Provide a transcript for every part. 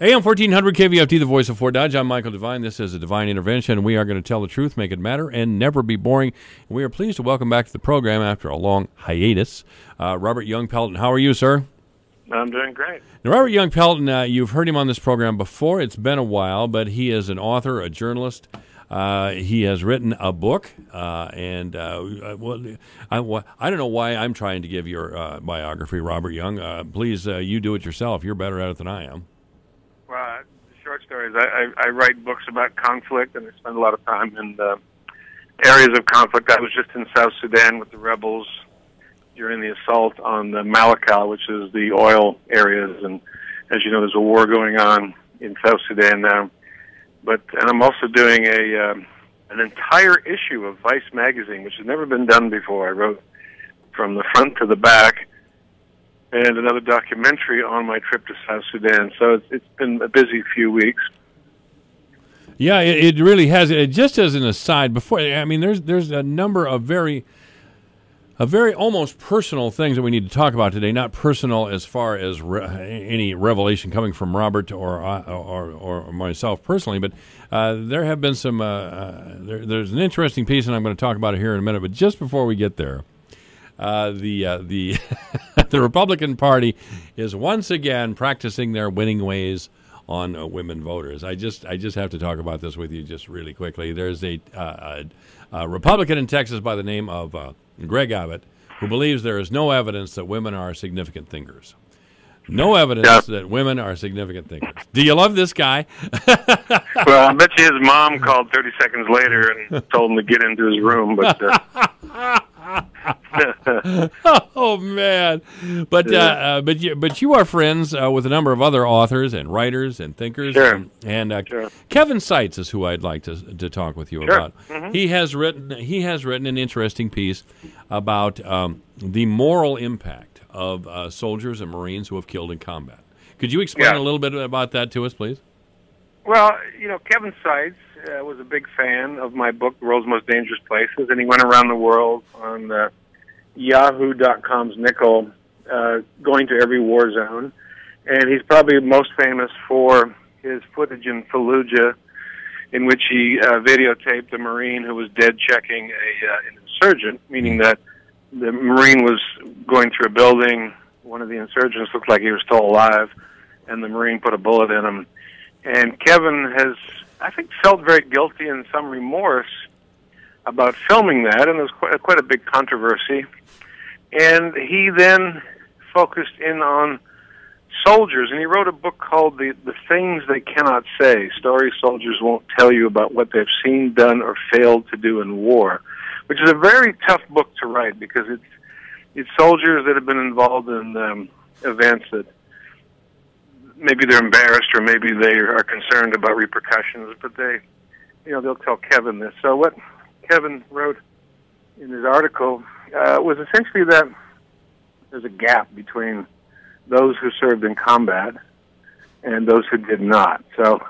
AM 1400 KVFD, the voice of Fort Dodge. I'm Michael Devine. This is a Divine Intervention. We are going to tell the truth, make it matter, and never be boring. We are pleased to welcome back to the program after a long hiatus, Robert Young Pelton. How are you, sir? I'm doing great. Now, Robert Young Pelton, you've heard him on this program before. It's been a while, but he is an author, a journalist. He has written a book, I don't know why I'm trying to give your biography, Robert Young. Please, you do it yourself. You're better at it than I am. Well, the short story is I write books about conflict, and I spend a lot of time in areas of conflict. I was just in South Sudan with the rebels during the assault on the Malakal, which is the oil areas, and as you know, there's a war going on in South Sudan now. And I'm also doing an entire issue of Vice magazine, which has never been done before. I wrote from the front to the back, and another documentary on my trip to South Sudan. So it's been a busy few weeks. Yeah, it really has. Just as an aside, there's a number of very almost personal things that we need to talk about today. Not personal as far as any revelation coming from Robert or myself personally, but there have been some. There's an interesting piece, and I'm going to talk about it here in a minute. But just before we get there. The Republican Party is once again practicing their winning ways on women voters. I just have to talk about this with you just really quickly. There's a Republican in Texas by the name of Greg Abbott who believes there is no evidence that women are significant thinkers. No evidence that women are significant thinkers. Do you love this guy? Well, I bet you his mom called 30 seconds later and told him to get into his room, but... Oh man! But you are friends with a number of other authors and writers and thinkers. Sure. And Kevin Seitz is who I'd like to talk with you about. Mm-hmm. He has written an interesting piece about the moral impact of soldiers and Marines who have killed in combat. Could you explain a little bit about that to us, please? Well, Kevin Seitz was a big fan of my book, The World's Most Dangerous Places, and he went around the world on Yahoo.com's nickel, going to every war zone. And he's probably most famous for his footage in Fallujah, in which he videotaped a Marine who was dead checking an insurgent, meaning that the Marine was going through a building, one of the insurgents looked like he was still alive, and the Marine put a bullet in him. And Kevin has, I think, felt very guilty and some remorse about filming that, and there was quite a big controversy. And he then focused in on soldiers, and he wrote a book called The Things They Cannot Say, Stories Soldiers Won't Tell You About What They've Seen, Done, or Failed to Do in War, which is a very tough book to write because it's soldiers that have been involved in events that maybe they're embarrassed or maybe they are concerned about repercussions, but they'll tell Kevin this. So what Kevin wrote in his article was essentially that there's a gap between those who served in combat and those who did not. So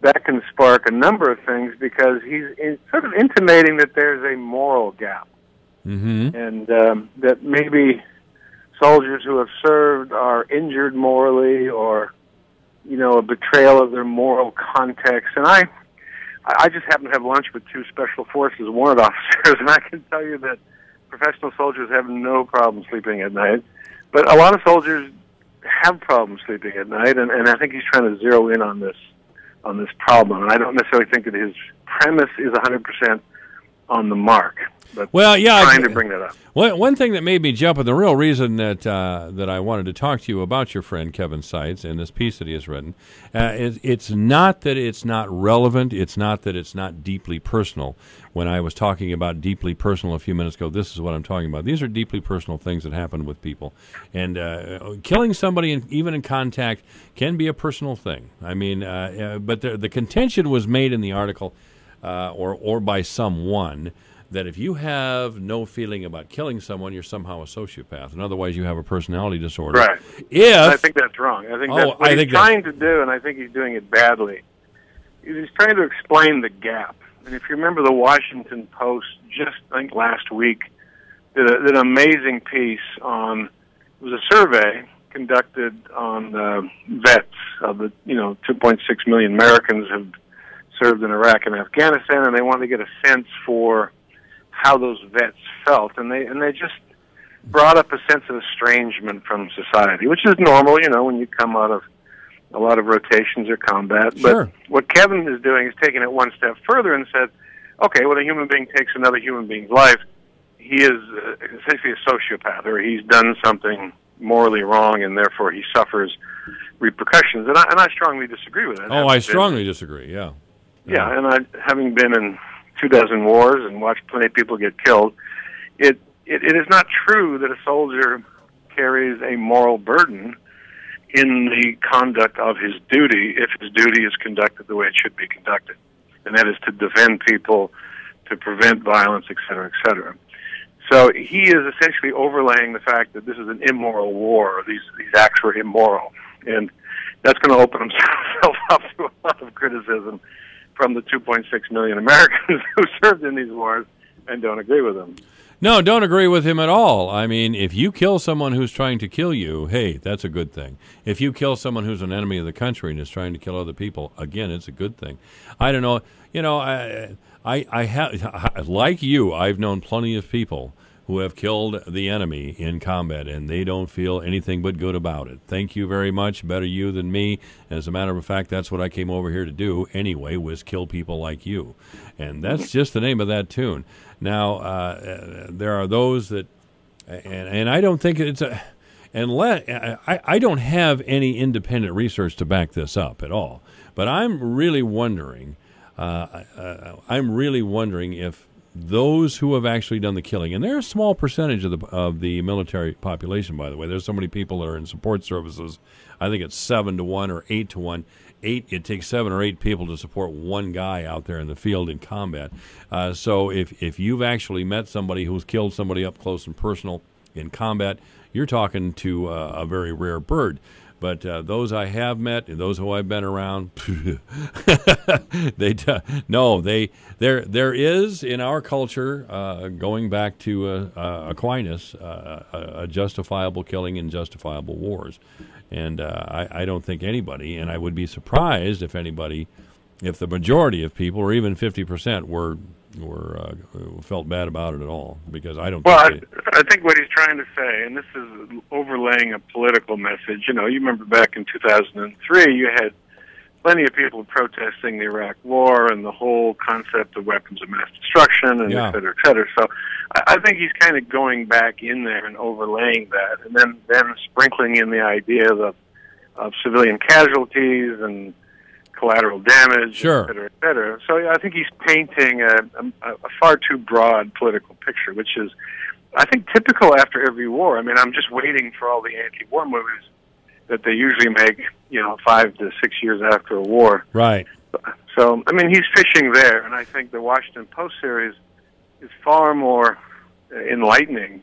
that can spark a number of things because he's sort of intimating that there's a moral gap. Mm-hmm. And that maybe soldiers who have served are injured morally or, a betrayal of their moral context. And I just happened to have lunch with two Special Forces warrant officers, and I can tell you that professional soldiers have no problem sleeping at night. But a lot of soldiers have problems sleeping at night, and I think he's trying to zero in on this problem. And I don't necessarily think that his premise is 100% on the mark. But trying to bring that up. One thing that made me jump, and the real reason that I wanted to talk to you about your friend Kevin Seitz and this piece that he has written, it's not that it's not relevant, it's not that it's not deeply personal. When I was talking about deeply personal a few minutes ago, this is what I'm talking about. These are deeply personal things that happen with people. And killing somebody, even in contact, can be a personal thing. I mean, but the contention was made in the article, or by someone, that if you have no feeling about killing someone, you're somehow a sociopath, and otherwise you have a personality disorder. Right. I think that's wrong. I think that's what he's trying to do, and I think he's doing it badly. He's trying to explain the gap. And if you remember, the Washington Post just, I think, last week did an amazing piece on, it was a survey conducted on vets of the 2.6 million Americans have served in Iraq and Afghanistan, and they wanted to get a sense for how those vets felt, and they just brought up a sense of estrangement from society, which is normal, when you come out of a lot of rotations or combat. Sure. But what Kevin is doing is taking it one step further and said, okay, when a human being takes another human being's life, he is essentially a sociopath, or he's done something morally wrong, and therefore he suffers repercussions. And I strongly disagree with that. Oh, I strongly disagree, yeah. Yeah, and having been in 24 wars and watched plenty of people get killed, it is not true that a soldier carries a moral burden in the conduct of his duty if his duty is conducted the way it should be conducted, and that is to defend people, to prevent violence, et cetera, et cetera. So he is essentially overlaying the fact that this is an immoral war, or these acts were immoral, and that's going to open himself up to a lot of criticism from the 2.6 million Americans who served in these wars and don't agree with him. No, don't agree with him at all. I mean, if you kill someone who's trying to kill you, hey, that's a good thing. If you kill someone who's an enemy of the country and is trying to kill other people, again, it's a good thing. I don't know. I have, like you, I've known plenty of people who have killed the enemy in combat, and they don't feel anything but good about it. Thank you very much. Better you than me. As a matter of fact, that's what I came over here to do anyway, was kill people like you. And that's just the name of that tune. Now, there are those that, and I don't think it's a, I don't have any independent research to back this up at all. But I'm really wondering if those who have actually done the killing, and they're a small percentage of the military population, by the way. There's so many people that are in support services. I think it's 7 to 1 or 8 to 1. It takes 7 or 8 people to support one guy out there in the field in combat. So if you've actually met somebody who's killed somebody up close and personal in combat, you're talking to a very rare bird. But those I have met, and those who I've been around, there is in our culture, going back to Aquinas, a justifiable killing and justifiable wars. And I don't think anybody, and I would be surprised if the majority of people, or even 50%, were felt bad about it at all, because I don't. Well, I think what he's trying to say, and this is overlaying a political message. You remember back in 2003, you had plenty of people protesting the Iraq War and the whole concept of weapons of mass destruction, and et cetera, et cetera. So I think he's kind of going back in there and overlaying that, and then sprinkling in the idea of civilian casualties and collateral damage, sure, et cetera, et cetera. So I think he's painting a far too broad political picture, which is, I think, typical after every war. I mean, I'm just waiting for all the anti-war movies that they usually make, 5 to 6 years after a war. Right. So, I mean, he's fishing there, and I think the Washington Post series is far more enlightening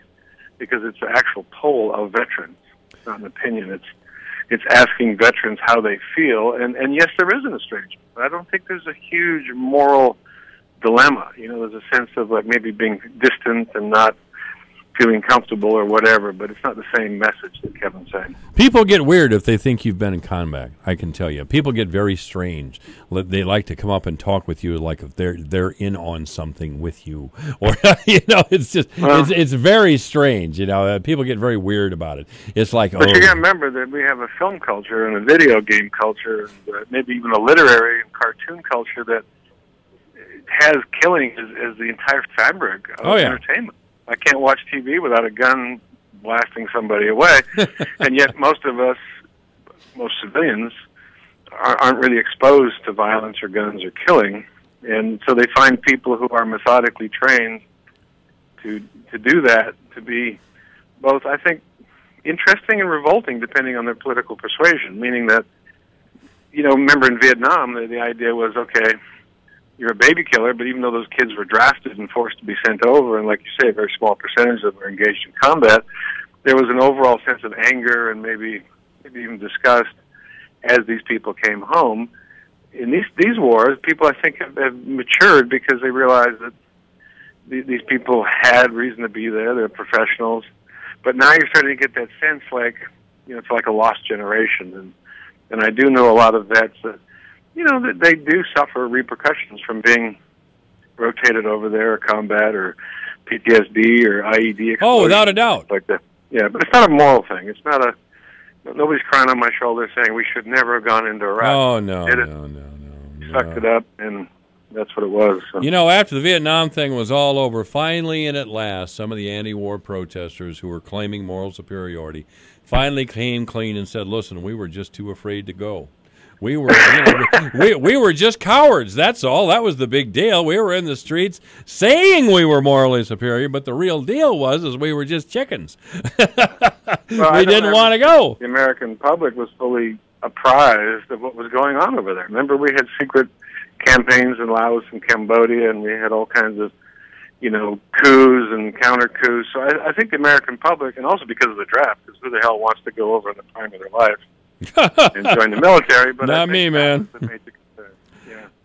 because it's an actual poll of veterans. It's not an opinion. It's asking veterans how they feel, and yes, there is an estrangement, but I don't think there's a huge moral dilemma. There's a sense of like maybe being distant and not feeling comfortable or whatever, but it's not the same message that Kevin's saying. People get weird if they think you've been in combat, I can tell you. People get very strange. They like to come up and talk with you like if they're in on something with you. Or, it's just, it's very strange, People get very weird about it. It's like, but you got to remember that we have a film culture and a video game culture, and maybe even a literary and cartoon culture that has killing as the entire fabric of entertainment. I can't watch TV without a gun blasting somebody away, and yet most civilians, aren't really exposed to violence or guns or killing, and so they find people who are methodically trained to do that to be both, I think, interesting and revolting depending on their political persuasion, meaning that, remember in Vietnam, the idea was, okay, you're a baby killer, but even though those kids were drafted and forced to be sent over, and like you say, a very small percentage of them were engaged in combat, there was an overall sense of anger and maybe even disgust as these people came home. In these wars, people, I think, have matured because they realized that these people had reason to be there. They're professionals. But now you're starting to get that sense like it's like a lost generation. And I do know a lot of vets that, that they do suffer repercussions from being rotated over there, or combat, or PTSD, or IED exposure. Oh, without a doubt. Like that. Yeah, but it's not a moral thing. It's not nobody's crying on my shoulder saying we should never have gone into Iraq. Oh, no. Sucked it up, and that's what it was. So. After the Vietnam thing was all over, finally and at last, some of the anti-war protesters who were claiming moral superiority finally came clean and said, listen, we were just too afraid to go. We were, we were just cowards. That's all. That was the big deal. We were in the streets saying we were morally superior, but the real deal was we were just chickens. We didn't want to go. The American public was fully apprised of what was going on over there. Remember, we had secret campaigns in Laos and Cambodia, and we had all kinds of, coups and counter coups. So I think the American public, and also because of the draft, because who the hell wants to go over in the prime of their life and join the military? But not me, man.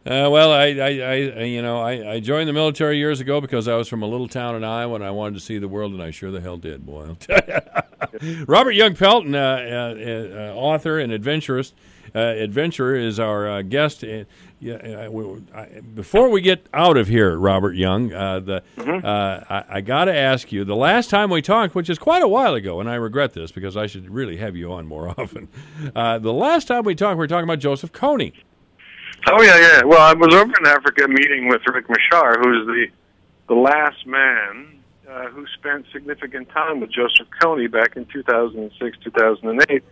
Yeah. Well, I joined the military years ago because I was from a little town in Iowa and I wanted to see the world, and I sure the hell did, boy. I'll tell you. Robert Young Pelton, author and adventurer, is our guest. Before we get out of here, Robert Young, I got to ask you, the last time we talked, which is quite a while ago, and I regret this because I should really have you on more often. The last time we talked, we were talking about Joseph Kony. Oh, yeah. Well, I was over in Africa meeting with Rick Machar, who's the last man who spent significant time with Joseph Kony back in 2006, 2008.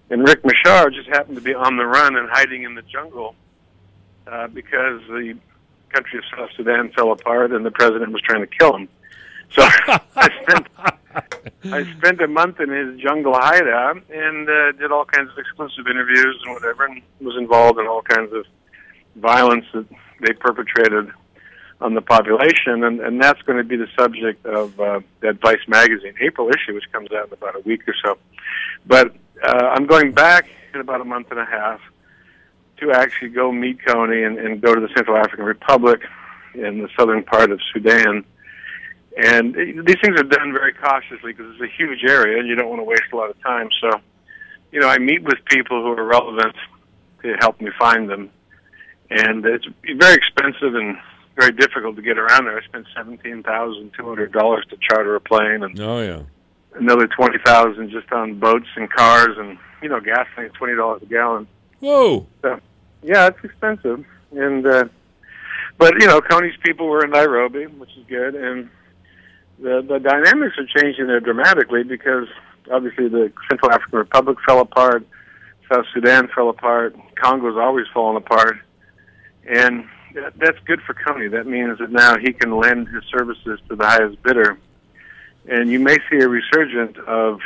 And Rick Machar just happened to be on the run and hiding in the jungle because the country of South Sudan fell apart and the president was trying to kill him. So I spent a month in his jungle hideout and did all kinds of exclusive interviews and whatever, and was involved in all kinds of violence that they perpetrated on the population, and that's going to be the subject of that Vice magazine April issue, which comes out in about a week or so. But I'm going back in about a month and a half to actually go meet Kony and go to the Central African Republic in the southern part of Sudan. And these things are done very cautiously because it's a huge area and you don't want to waste a lot of time. So, I meet with people who are relevant to help me find them. And it's very expensive and very difficult to get around there. I spent $17,200 to charter a plane, and another $20,000 just on boats and cars, and gasoline is $20 a gallon. Whoa! So, yeah, it's expensive. And but Kony's people were in Nairobi, which is good, and the dynamics are changing there dramatically because obviously the Central African Republic fell apart, South Sudan fell apart, Congo's always fallen apart. And that's good for Kony. That means that now he can lend his services to the highest bidder. And you may see a resurgence of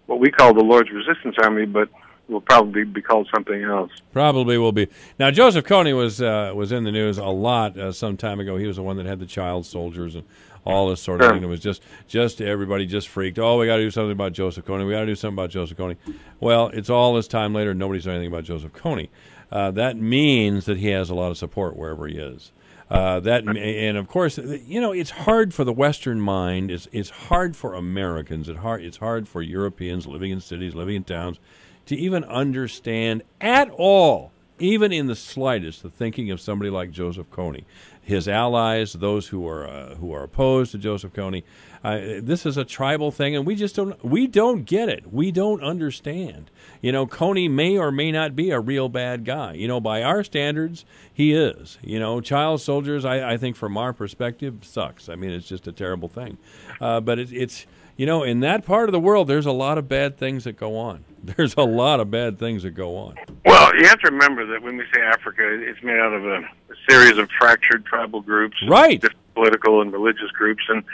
what we call the Lord's Resistance Army, but will probably be called something else. Probably will be. Now, Joseph Kony was in the news a lot some time ago. He was the one that had the child soldiers and all this sort of thing. It was just everybody just freaked. Oh, we got to do something about Joseph Kony. We got to do something about Joseph Kony. Well, it's all this time later, and nobody's doing anything about Joseph Kony. That means that he has a lot of support wherever he is. And of course, it's hard for the Western mind. It's hard for Americans. It's hard for Europeans living in cities, living in towns, to even understand at all, even in the slightest, the thinking of somebody like Joseph Kony, his allies, those who are opposed to Joseph Kony. This is a tribal thing, and we don't get it. We don't understand. Kony may or may not be a real bad guy. By our standards, he is. Child soldiers, I think from our perspective, sucks. I mean, it's just a terrible thing. But it's in that part of the world, there's a lot of bad things that go on. There's a lot of bad things that go on. Well, you have to remember that when we say Africa, it's made out of a series of fractured tribal groups. Right. Different political and religious groups, and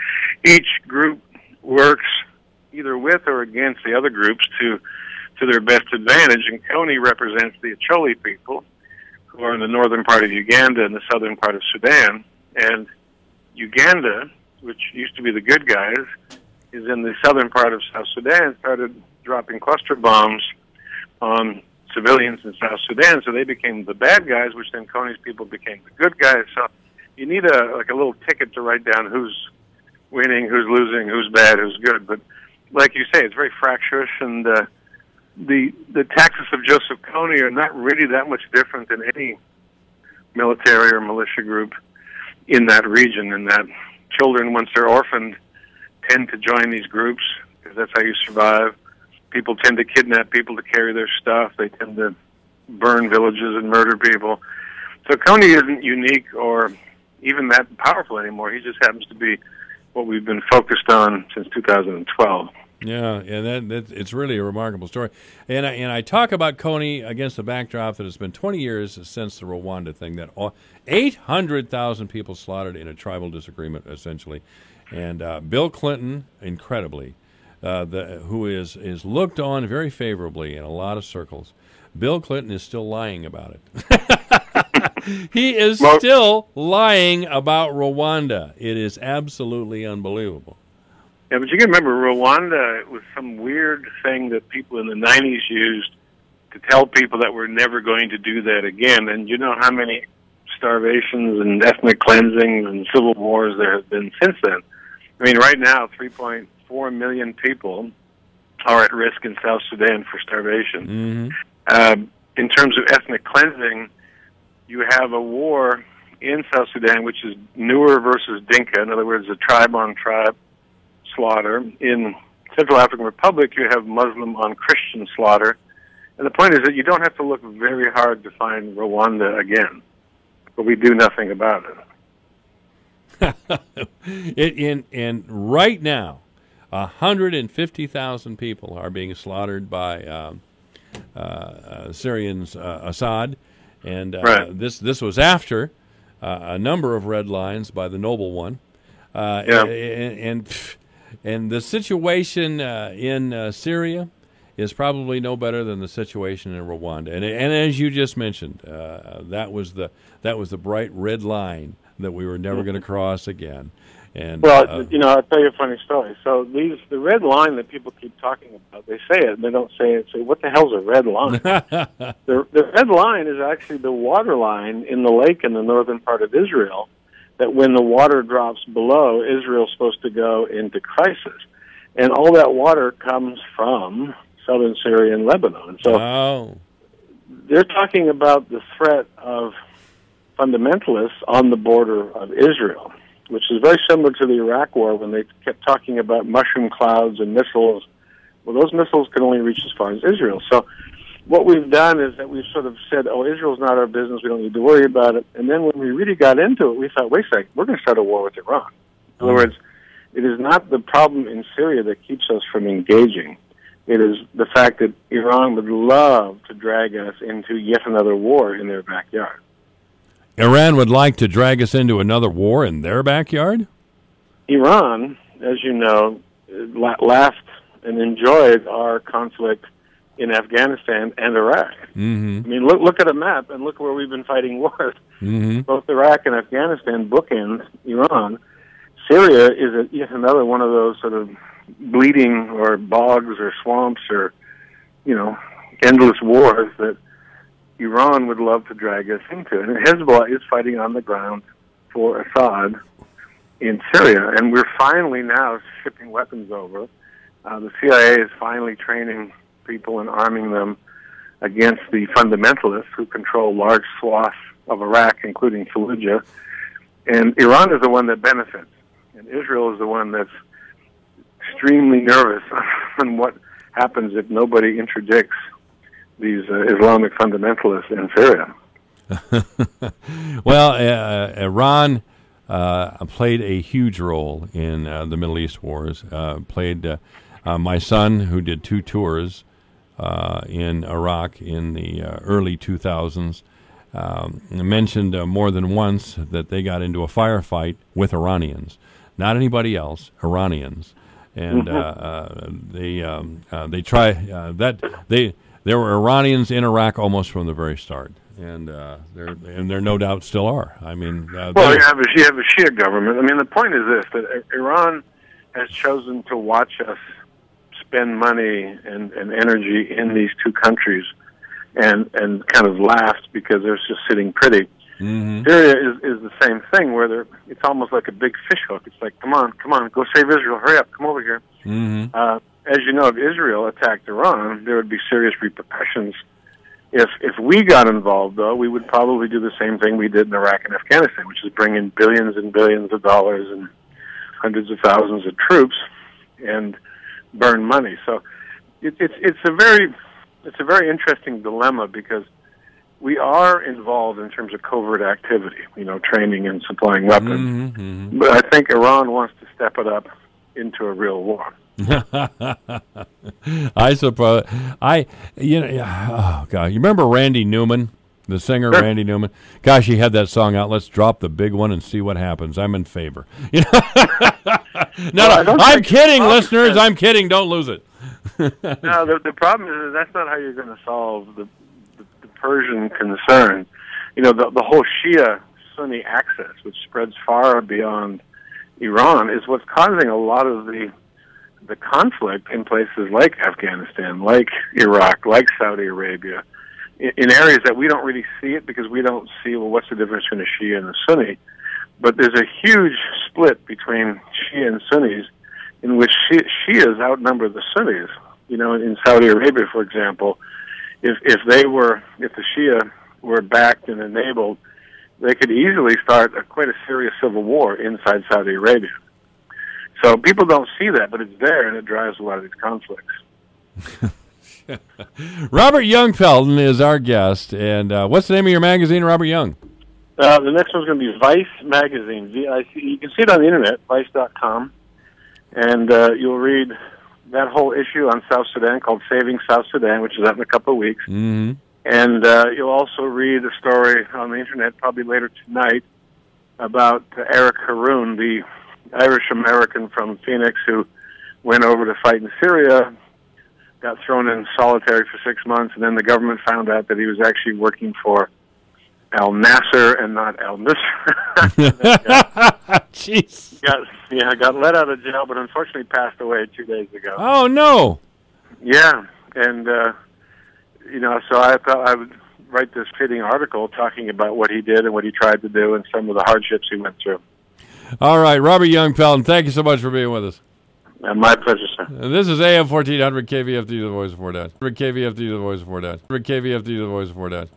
each group works either with or against the other groups to their best advantage. And Kony represents the Acholi people, who are in the northern part of Uganda and the southern part of Sudan. And Uganda, which used to be the good guys, is in the southern part of South Sudan, started dropping cluster bombs on civilians in South Sudan, so they became the bad guys, which then Kony's people became the good guys. So you need a little ticket to write down who's winning, who's losing, who's bad, who's good. But like you say, it's very fractious, and the tactics of Joseph Kony are not really that much different than any military or militia group in that region, and that children, once they're orphaned, tend to join these groups because that's how you survive. People tend to kidnap people to carry their stuff. They tend to burn villages and murder people. So Kony isn't unique or even that powerful anymore. He just happens to be what we've been focused on since 2012. Yeah, and it's really a remarkable story. And I talk about Kony against the backdrop that it's been 20 years since the Rwanda thing, that 800,000 people slaughtered in a tribal disagreement, essentially. And Bill Clinton, incredibly, who is looked on very favorably in a lot of circles, Bill Clinton is still lying about it. He is still lying about Rwanda. It is absolutely unbelievable. Yeah, but you can remember Rwanda was some weird thing that people in the 90s used to tell people that we're never going to do that again. And you know how many starvations and ethnic cleansings and civil wars there have been since then. I mean, right now, 3.4 million people are at risk in South Sudan for starvation. Mm-hmm. In terms of ethnic cleansing, you have a war in South Sudan, which is Nuer versus Dinka. In other words, a tribe-on-tribe slaughter. In Central African Republic, you have Muslim on Christian slaughter. And the point is that you don't have to look very hard to find Rwanda again, but we do nothing about it. And right now, 150,000 people are being slaughtered by Syrians, Assad, and right. This was after a number of red lines by the noble one, and the situation in Syria is probably no better than the situation in Rwanda. And as you just mentioned, that was the bright red line that we were never going to cross again. And well, I'll tell you a funny story. So the red line that people keep talking about, they say it, and they don't say it. Say, what the hell's a red line? The red line is actually the water line in the lake in the northern part of Israel, that when the water drops below, Israel's supposed to go into crisis. And all that water comes from southern Syria and Lebanon. So they're talking about the threat of fundamentalists on the border of Israel, which is very similar to the Iraq War when they kept talking about mushroom clouds and missiles. Well, those missiles can only reach as far as Israel. So what we've done is that we've sort of said, Israel's not our business, we don't need to worry about it. And then when we really got into it, we thought, wait a second, we're going to start a war with Iran. In other words, it is not the problem in Syria that keeps us from engaging. It is the fact that Iran would love to drag us into yet another war in their backyard. Iran would like to drag us into another war in their backyard? Iran, as you know, laughed and enjoyed our conflict in Afghanistan and Iraq. Mm-hmm. I mean, look at a map and look where we've been fighting wars. Mm-hmm. Both Iraq and Afghanistan bookend Iran. Syria is yet another one of those sort of bleeding or bogs or swamps or, endless wars that Iran would love to drag us into. And Hezbollah is fighting on the ground for Assad in Syria. And we're finally now shipping weapons over. The CIA is finally training people and arming them against the fundamentalists who control large swaths of Iraq, including Fallujah. And Iran is the one that benefits. And Israel is the one that's extremely nervous on what happens if nobody interdicts these Islamic fundamentalists in Syria. Well, Iran played a huge role in the Middle East wars. My son, who did 2 tours in Iraq in the early 2000s, mentioned more than once that they got into a firefight with Iranians, not anybody else, Iranians, and there were Iranians in Iraq almost from the very start, and there no doubt still are. I mean, you have a Shia government. I mean, the point is this: that Iran has chosen to watch us spend money and energy in these 2 countries, and kind of laughed because they're just sitting pretty. Mm-hmm. Syria is the same thing, where it's almost like a big fish hook. It's like, come on, go save Israel, hurry up, come over here. Mm-hmm. as you know, if Israel attacked Iran, there would be serious repercussions. If we got involved, though, we would probably do the same thing we did in Iraq and Afghanistan, which is bring in billions and billions of dollars and hundreds of thousands of troops and burn money. So it's a very interesting dilemma, because we are involved in terms of covert activity, training and supplying weapons. Mm-hmm. But I think Iran wants to step it up into a real war. I suppose. Oh God, you remember Randy Newman, the singer? Sure. Randy Newman. Gosh, he had that song out. Let's drop the big one and see what happens. I'm in favor. I'm kidding, listeners. I'm kidding. Don't lose it. No, the problem is that's not how you're going to solve the Persian concern. The whole Shia-Sunni axis, which spreads far beyond Iran, is what's causing a lot of the conflict in places like Afghanistan, like Iraq, like Saudi Arabia, in areas that we don't really see it, because we don't see, what's the difference between a Shia and a Sunni? But there's a huge split between Shia and Sunnis, in which Shias outnumber the Sunnis. In Saudi Arabia, for example, if the Shia were backed and enabled, they could easily start quite a serious civil war inside Saudi Arabia. So people don't see that, but it's there, and it drives a lot of these conflicts. Robert Young Pelton is our guest, and what's the name of your magazine, Robert Young? The next one's going to be Vice Magazine. V-I-C. You can see it on the internet, vice.com, and you'll read that whole issue on South Sudan called Saving South Sudan, which is out in a couple of weeks. Mm-hmm. And you'll also read a story on the internet, probably later tonight, about Eric Haroon, the Irish-American from Phoenix who went over to fight in Syria, got thrown in solitary for 6 months, and then the government found out that he was actually working for al-Nasser and not al-Nusra. Jeez. Got let out of jail, but unfortunately passed away 2 days ago. Oh, no. Yeah, and, so I thought I would write this fitting article talking about what he did and what he tried to do and some of the hardships he went through. All right, Robert Young Pelton, thank you so much for being with us. My pleasure, sir. This is AM 1400 KVFD, the voice of Fort Dodge. KVFD, the voice of Fort Dodge. KVFD, the voice of Fort Dodge.